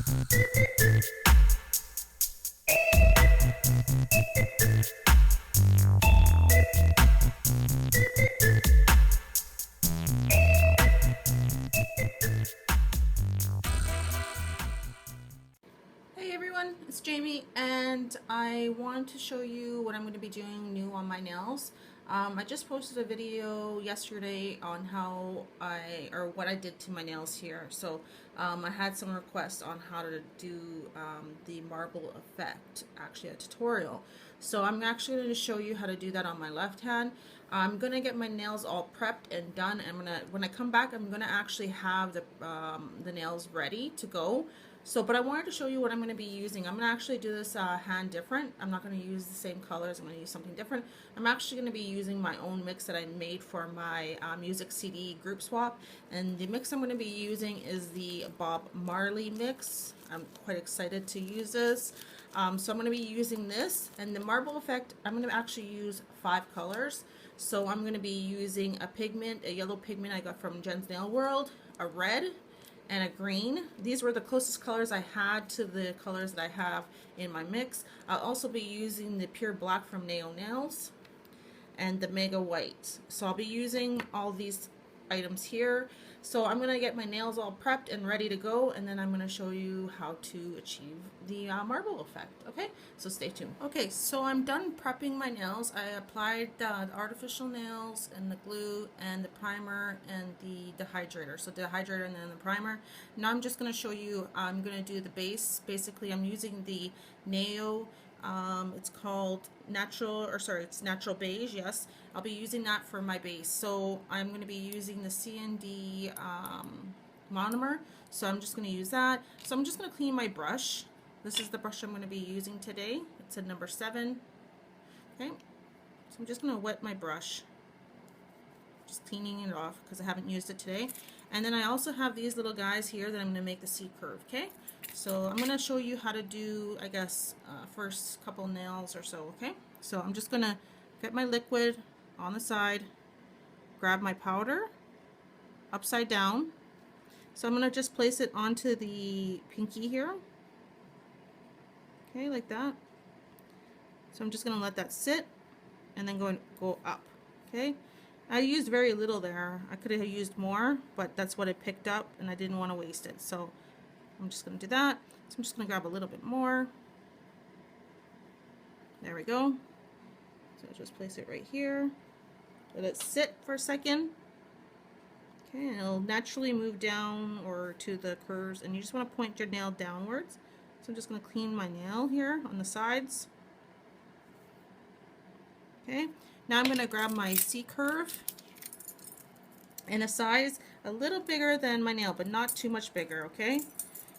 Hey everyone, it's Jamie, and I wanted to show you what I'm going to be doing new on my nails. I just posted a video yesterday on what I did to my nails here. So I had some requests on how to do the marble effect, actually a tutorial. So I'm actually going to show you how to do that on my left hand. I'm going to get my nails all prepped and done, and when I come back, I'm going to actually have the nails ready to go. So, but I wanted to show you what I'm going to be using. I'm going to actually do this hand different. I'm not going to use the same colors. I'm going to use something different. I'm actually going to be using my own mix that I made for my music CD group swap. And the mix I'm going to be using is the Bob Marley mix. I'm quite excited to use this. So I'm going to be using this. And the marble effect, I'm going to actually use 5 colors. So I'm going to be using a pigment, a yellow pigment I got from Jen's Nail World, a red, and a green. These were the closest colors I had to the colors that I have in my mix. I'll also be using the pure black from NAILSJAMIEBE and the mega white. So I'll be using all these items here. So I'm going to get my nails all prepped and ready to go, and then I'm going to show you how to achieve the marble effect. Okay, so stay tuned. Okay, so I'm done prepping my nails. I applied the artificial nails and the glue and the primer and the dehydrator. So the dehydrator and then the primer. Now I'm just going to show you, I'm going to do the base. Basically I'm using the Nail, it's called it's natural beige. Yes, I'll be using that for my base. So I'm going to be using the C&D monomer, so I'm just going to use that. So I'm just going to clean my brush. This is the brush I'm going to be using today. It's a number 7. Okay, so I'm just going to wet my brush, just cleaning it off because I haven't used it today. And then I also have these little guys here that I'm going to make the C curve. Okay, so I'm going to show you how to do, I guess, first couple nails or so. Okay, so I'm just going to get my liquid on the side, grab my powder upside down. So I'm going to just place it onto the pinky here. Okay, like that. So I'm just going to let that sit and then go up. Okay, I used very little there. I could have used more, but that's what I picked up and I didn't want to waste it. So I'm just going to do that. So I'm just going to grab a little bit more. There we go. So just place it right here. Let it sit for a second. Okay, and it'll naturally move down or to the curves, and you just want to point your nail downwards. So I'm just going to clean my nail here on the sides. Okay, now I'm going to grab my C curve in a size a little bigger than my nail, but not too much bigger. Okay,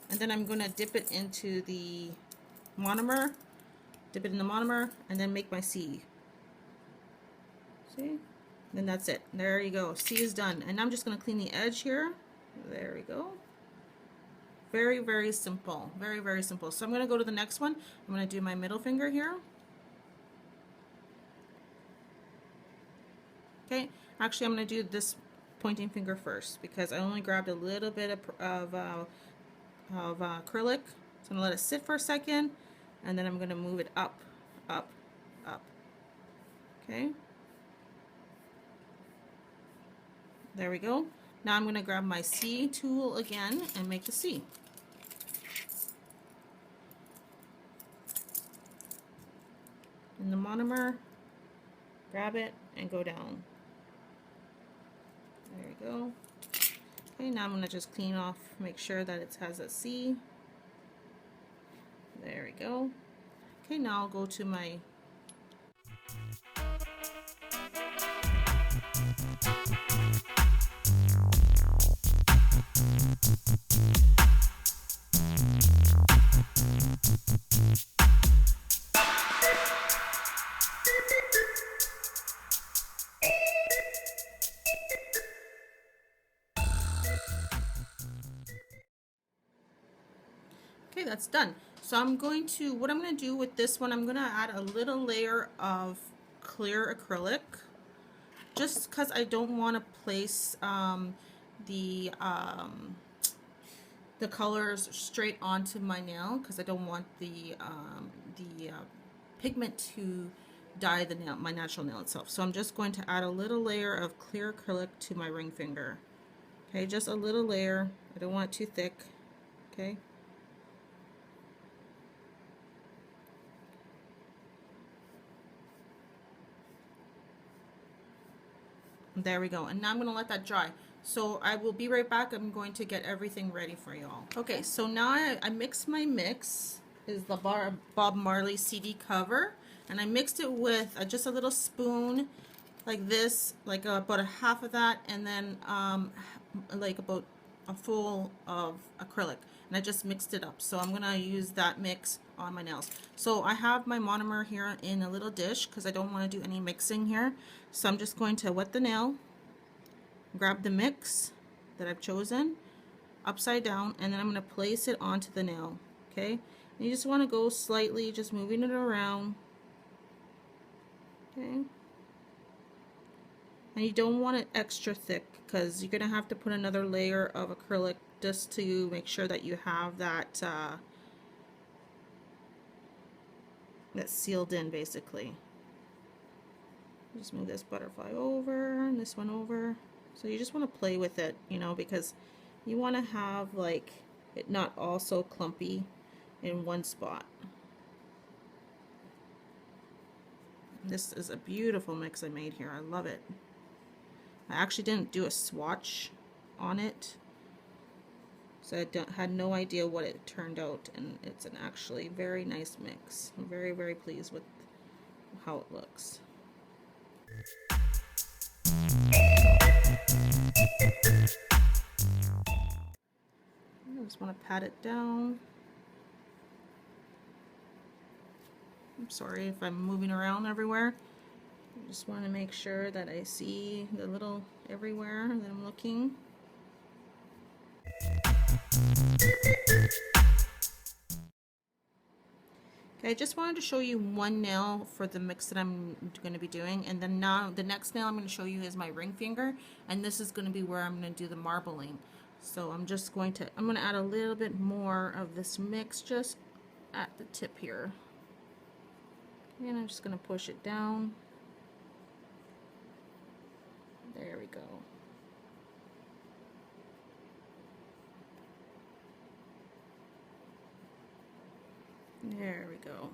and then I'm going to dip it into the monomer, and then make my C. See? Then that's it. There you go. C is done. And I'm just going to clean the edge here. There we go. Very, very simple. Very, very simple. So I'm going to go to the next one. I'm going to do my middle finger here. Okay. Actually, I'm going to do this pointing finger first because I only grabbed a little bit of acrylic. So I'm going to let it sit for a second, and then I'm going to move it up, up, up. Okay. There we go. Now I'm going to grab my C tool again and make the C. In the monomer, grab it and go down. There we go. Okay, now I'm going to just clean off, make sure that it has a C. There we go. Okay, now I'll go to my Okay, that's done. So what I'm going to do with this one, I'm going to add a little layer of clear acrylic, just because I don't want to place the the colors straight onto my nail because I don't want the pigment to dye the nail, my natural nail itself. So I'm just going to add a little layer of clear acrylic to my ring finger. Okay, just a little layer. I don't want it too thick. Okay. There we go. And now I'm going to let that dry. So I will be right back. I'm going to get everything ready for you all. Okay, so now I mixed my mix. Is the Bob Marley CD cover. And I mixed it with just a little spoon like this, like about a half of that, and then like about a full of acrylic. And I just mixed it up. So I'm going to use that mix on my nails. So I have my monomer here in a little dish because I don't want to do any mixing here. So I'm just going to wet the nail, grab the mix that I've chosen upside down, and then I'm going to place it onto the nail. Okay, and you just want to go slightly, just moving it around. Okay, and you don't want it extra thick because you're going to have to put another layer of acrylic just to make sure that you have that that's sealed in basically. Just move this butterfly over and this one over. So you just want to play with it, you know, because you want to have like it not all so clumpy in one spot. This is a beautiful mix I made here. I love it. I actually didn't do a swatch on it, so I had no idea what it turned out, and it's an actually very nice mix. I'm very, very pleased with how it looks. I just want to pat it down. I'm sorry if I'm moving around everywhere. I just want to make sure that I see the little everywhere that I'm looking. Okay, I just wanted to show you one nail for the mix that I'm going to be doing, and then now the next nail I'm going to show you is my ring finger, and this is going to be where I'm going to do the marbling. So I'm going to add a little bit more of this mix just at the tip here, and I'm just going to push it down. There we go. There we go.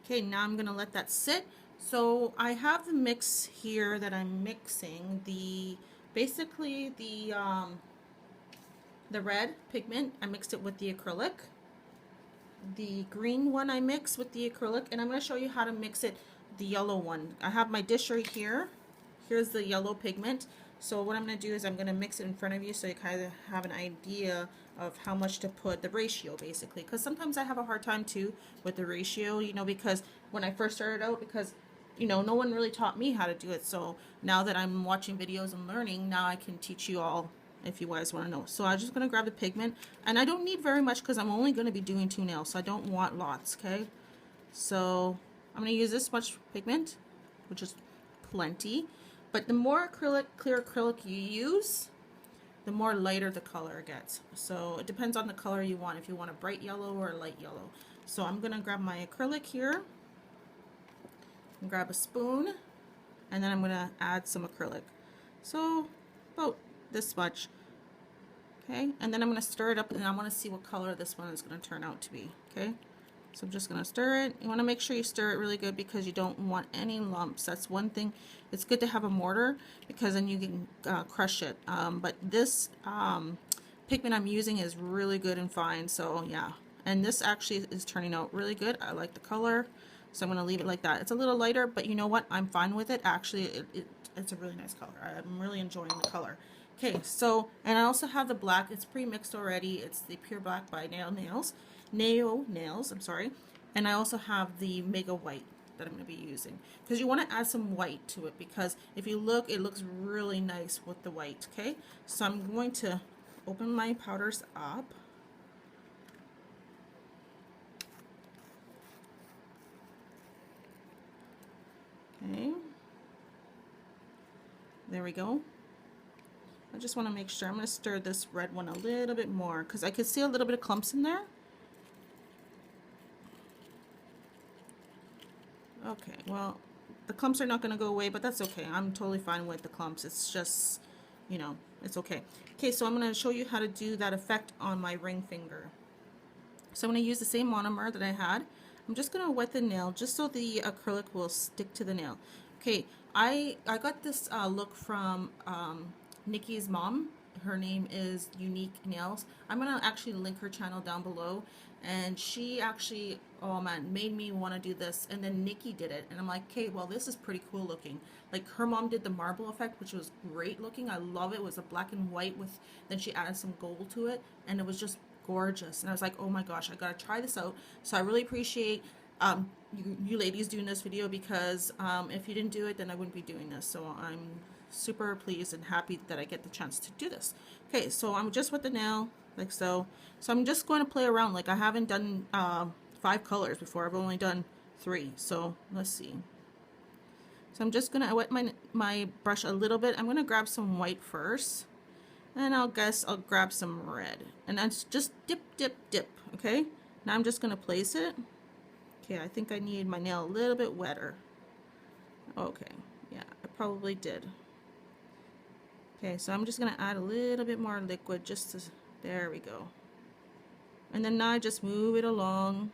Okay, now I'm going to let that sit. So I have the mix here that I'm mixing. Basically the red pigment, I mixed it with the acrylic. The green one I mixed with the acrylic, and I'm going to show you how to mix it, the yellow one. I have my dish right here. Here's the yellow pigment. So what I'm going to do is I'm going to mix it in front of you so you kind of have an idea of how much to put, the ratio basically, because sometimes I have a hard time too with the ratio, you know, because when I first started out, because you know, no one really taught me how to do it. So now that I'm watching videos and learning, now I can teach you all if you guys want to know. So I'm just going to grab the pigment, and I don't need very much because I'm only going to be doing 2 nails, so I don't want lots. Okay, so I'm going to use this much pigment, which is plenty, but the more clear acrylic you use, the more lighter the color gets. So it depends on the color you want, if you want a bright yellow or a light yellow. So I'm going to grab my acrylic here and grab a spoon, and then I'm going to add some acrylic. So about this much. Okay, and then I'm going to stir it up, and I want to see what color this one is going to turn out to be. Okay, so I'm just going to stir it. You want to make sure you stir it really good because you don't want any lumps. That's one thing. It's good to have a mortar because then you can crush it. But this pigment I'm using is really good and fine. So yeah, and this actually is turning out really good. I like the color, so I'm going to leave it like that. It's a little lighter, but you know what? I'm fine with it. Actually, it's a really nice color. I'm really enjoying the color. Okay, so, and I also have the black. It's pre-mixed already. It's the Pure Black by NAILSJAMIEBE, I'm sorry. And I also have the Mega White that I'm going to be using. Because you want to add some white to it, because if you look, it looks really nice with the white, okay? So I'm going to open my powders up. Okay. There we go. I just want to make sure. I'm going to stir this red one a little bit more because I could see a little bit of clumps in there. Okay, well, the clumps are not going to go away, but that's okay. I'm totally fine with the clumps. It's just, you know, it's okay. Okay, so I'm going to show you how to do that effect on my ring finger. So I'm going to use the same monomer that I had. I'm just going to wet the nail just so the acrylic will stick to the nail. Okay, I got this look from Nikki's mom. Her name is UNIQUENAILZ. I'm going to actually link her channel down below. And she actually, oh man, made me want to do this. And then Nikki did it. And I'm like, okay, well, this is pretty cool looking. Like, her mom did the marble effect, which was great looking. I love it. It was a black and white with, then she added some gold to it. And it was just gorgeous. And I was like, oh my gosh, I gotta try this out. So I really appreciate you ladies doing this video, because if you didn't do it, then I wouldn't be doing this. So I'm super pleased and happy that I get the chance to do this. Okay, so I'm just with the nail like so. So I'm just going to play around. Like, I haven't done 5 colors before. I've only done 3. So let's see. So I'm just gonna wet my brush a little bit. I'm gonna grab some white first, and I'll grab some red, and that's just dip, dip, dip. Okay, now I'm just gonna place it. Okay, I think I need my nail a little bit wetter. Okay, yeah, I probably did. Okay, so I'm just gonna add a little bit more liquid just to, there we go. And then now I just move it along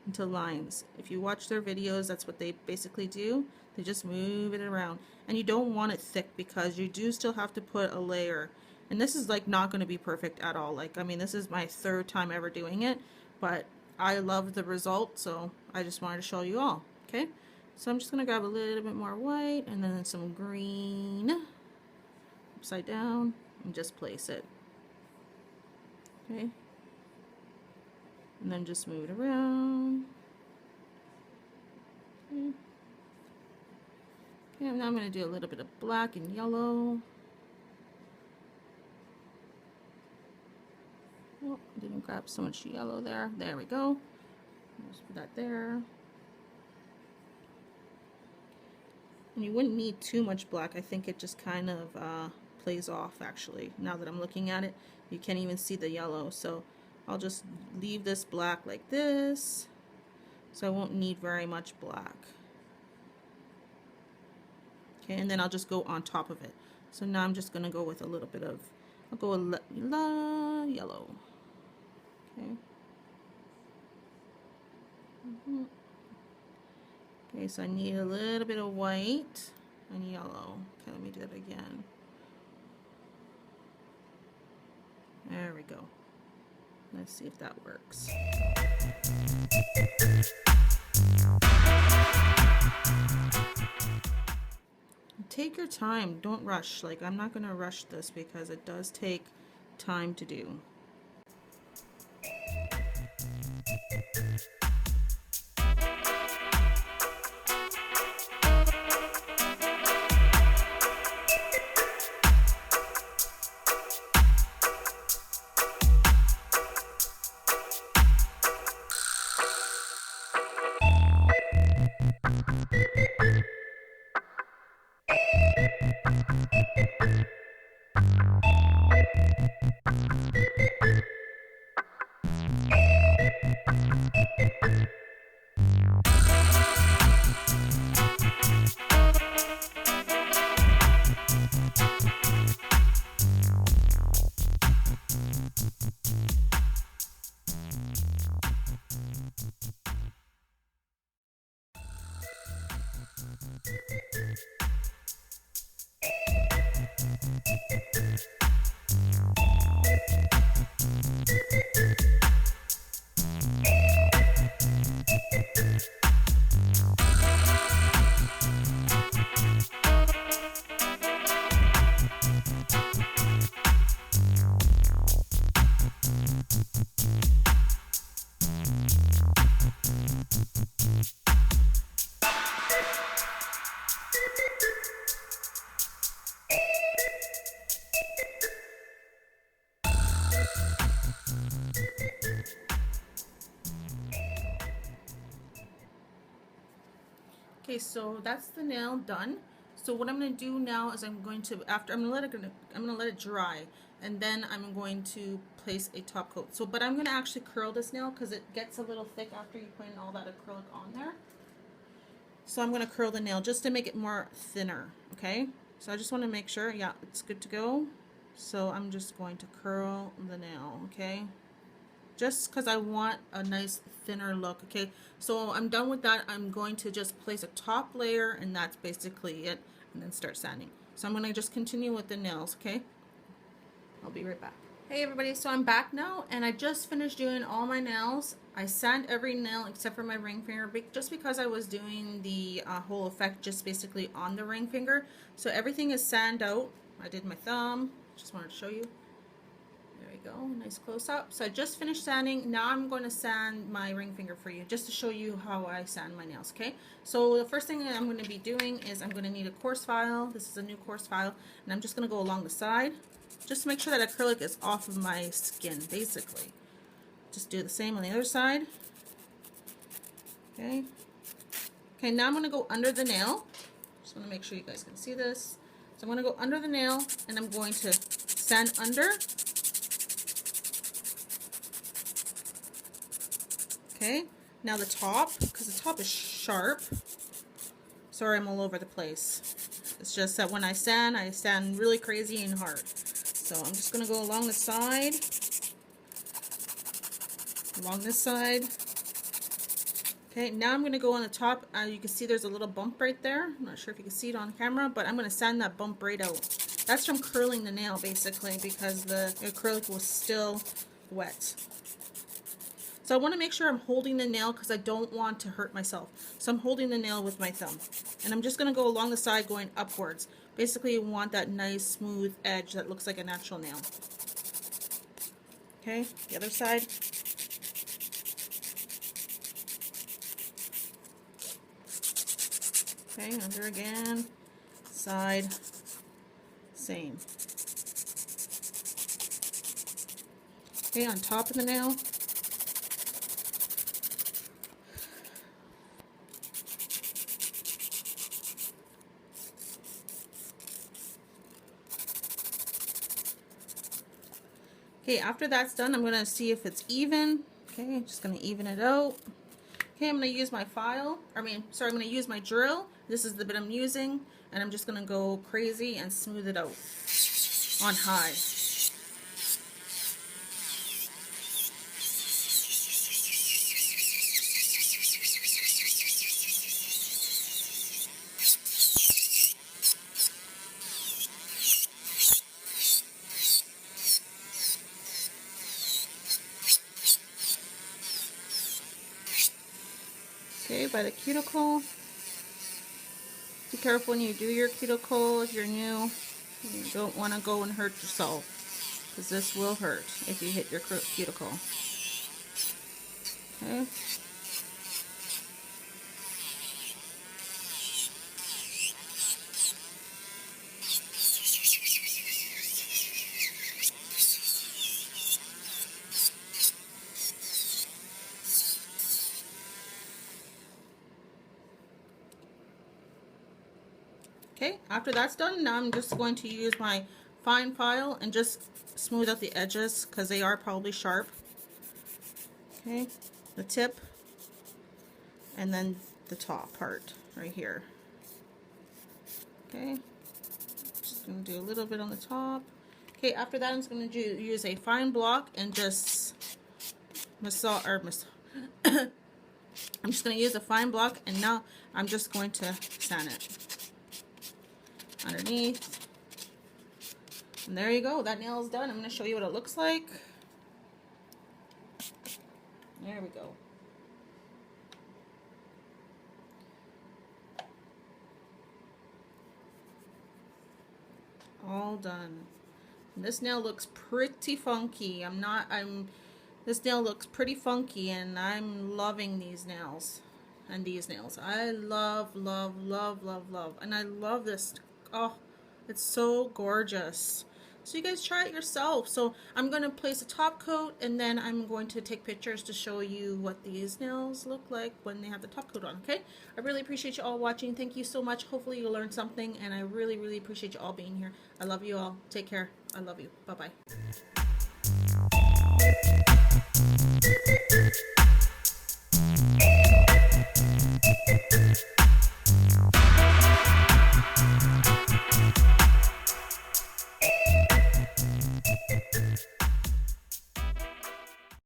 into lines. If you watch their videos, that's what they basically do. They just move it around. And you don't want it thick because you do still have to put a layer. And this is like not gonna be perfect at all. Like, I mean, this is my 3rd time ever doing it, but I love the result, so I just wanted to show you all. Okay, so I'm just gonna grab a little bit more white and then some green upside down and just place it. Okay, and then just move it around. Okay, and now I'm going to do a little bit of black and yellow. Oh, I didn't grab so much yellow there. There we go. Just put that there. And you wouldn't need too much black. I think it just kind of plays off, actually. Now that I'm looking at it, you can't even see the yellow. So I'll just leave this black like this. So I won't need very much black. Okay, and then I'll just go on top of it. So now I'm just going to go with a little bit of, I'll go with yellow. Okay. Okay, so I need a little bit of white and yellow. Okay, let me do that again. There we go. Let's see if that works. Take your time, don't rush. Like, I'm not going to rush this because it does take time to do. Okay, so that's the nail done. So what I'm going to do now is I'm going to let it dry, and then I'm going to place a top coat. So, but I'm going to actually curl this nail because it gets a little thick after you put in all that acrylic on there. So I'm going to curl the nail just to make it more thinner. Okay. So I just want to make sure, yeah, it's good to go. So I'm just going to curl the nail. Okay. Just because I want a nice thinner look. Okay, so I'm done with that. I'm going to just place a top layer, and that's basically it, and then start sanding. So I'm going to just continue with the nails. Okay, I'll be right back. Hey everybody, so I'm back now, and I just finished doing all my nails. I sand every nail except for my ring finger, just because I was doing the whole effect just basically on the ring finger. So everything is sanded out. I did my thumb, just wanted to show you. There we go, nice close up. So I just finished sanding. Now I'm going to sand my ring finger for you, just to show you how I sand my nails. Okay, so the first thing that I'm going to be doing is I'm going to need a coarse file. This is a new coarse file, and I'm just going to go along the side, just to make sure that acrylic is off of my skin, basically. Just do the same on the other side. Okay. Okay, now I'm going to go under the nail. Just want to make sure you guys can see this. So I'm going to go under the nail, and I'm going to sand under. Okay, now the top, because the top is sharp. Sorry, I'm all over the place. It's just that when I sand really crazy and hard. So I'm just going to go along the side, along this side. Okay, now I'm going to go on the top. You can see there's a little bump right there. I'm not sure if you can see it on camera, but I'm going to sand that bump right out. That's from curling the nail, basically, because the acrylic was still wet. So I want to make sure I'm holding the nail because I don't want to hurt myself. So I'm holding the nail with my thumb. And I'm just going to go along the side going upwards. Basically you want that nice smooth edge that looks like a natural nail. Okay, the other side. Okay, under again. Side. Same. Okay, on top of the nail. Okay, after that's done, I'm going to see if it's even. Okay, I'm just going to even it out. Okay, I'm going to use my file. I'm going to use my drill. This is the bit I'm using, and I'm just going to go crazy and smooth it out on high. Okay, by the cuticle. Be careful when you do your cuticle if you're new. You don't want to go and hurt yourself, because this will hurt if you hit your cuticle. Okay. Okay, after that's done, now I'm just going to use my fine file and just smooth out the edges because they are probably sharp. Okay, the tip and then the top part right here. Okay, just going to do a little bit on the top. Okay, after that I'm just going to use a fine block and just massage, I'm just going to use a fine block, and now I'm just going to sand it underneath. And there you go, that nail is done. I'm going to show you what it looks like. There we go. All done. And this nail looks pretty funky. This nail looks pretty funky, and I'm loving these nails and these nails. I love, love, love, love, love. And I love this. Oh, it's so gorgeous. So you guys try it yourself. So I'm going to place a top coat, and then I'm going to take pictures to show you what these nails look like when they have the top coat on, okay? I really appreciate you all watching. Thank you so much. Hopefully you learned something, and I really, really appreciate you all being here. I love you all. Take care. I love you. Bye-bye.